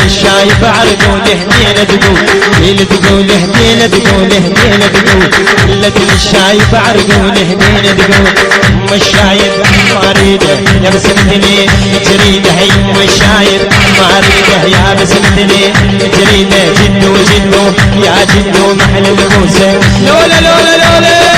الشايب عرقون هدينا تقول تقول هدينا تقول هدينا تقول لكن الشايب عرقون هدينا تقول ام الشايب ما اريده يا بسمتني جريده هي ام الشايب ما اريده يا بسمتني جريده جدو جدو يا جدو محل البوسه لولا لولا لولا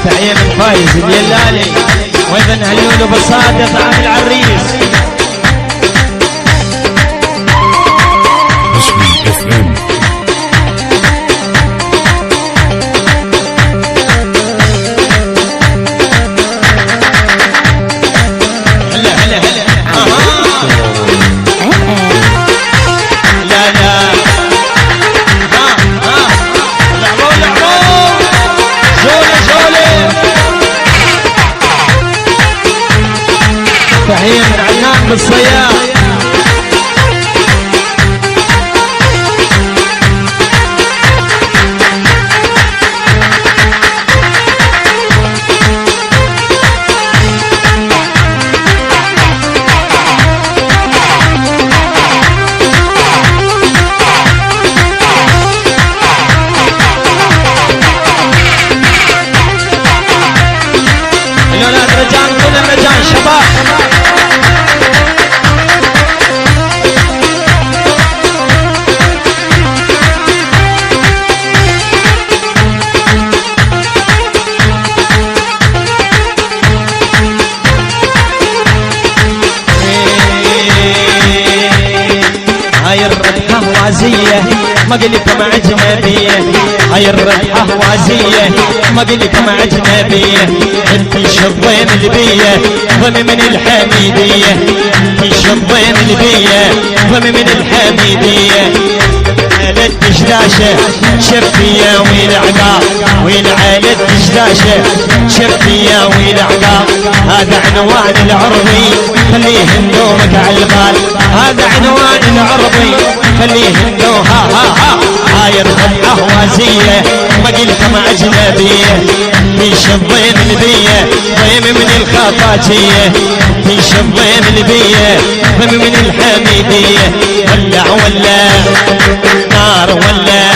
تعيين الفايز اليلالي وايضا هليون بصادق عامل العريس تحية من عنان بالصيام الولاد رجال كل الرجال شباب هاي الردحة هوازية ما قلت مع أجنبية هاي الردحة هوازية ما قلت مع أجنبية انت الشبين البية ضمي من الحميدية انت الشبين البية ضمي من الحميدية عالة دشداشة شفية وين عقاب وين عالة دشداشة شفية وين عقاب هذا عنوان العربي خليه نومك على البال هذا عنوان العربي خليه ها ها ها هاي الردحة هوازية ما قلت مع أجنبية في شبين البية ضيم من الخفاجية في شبين البية ضيم من الحميدية ولع ولع نار ولع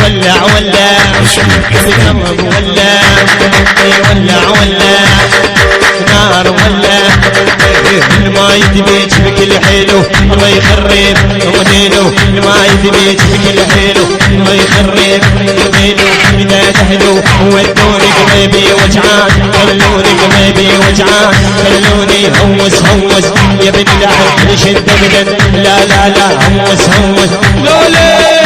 ولع ولع القمر ولع ولع ولع نار ولع ما يدبيج بكل حلو الله يخرب ودينه ما يدبيج بكل حلو الله يخرب ودينه إذا تحلو ودوني قلبي وجعان خلوني قلبي وجعان خلوني هوس هوس يا بنت العقل شد بدن لا لا لا هوس هوس لولي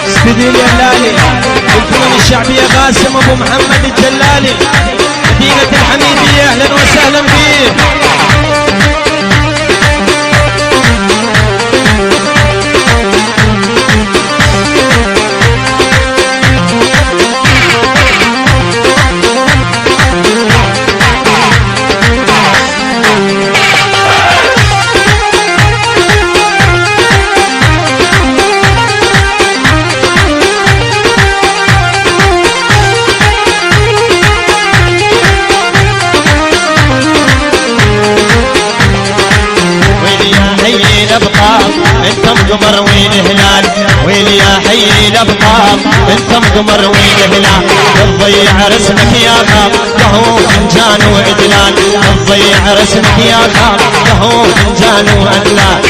استديو الجلالي الفنون الشعبية قاسم ابو محمد الجلالي مدينة الحميدية اهلا وسهلا بيه انتم قمر وين هلال ويلي تبي الابطال انت مقمر والهلال تضيع رسمك يا غاب وهو فنجان وعدلان تضيع رسمك يا غاب وهو فنجان وعدلان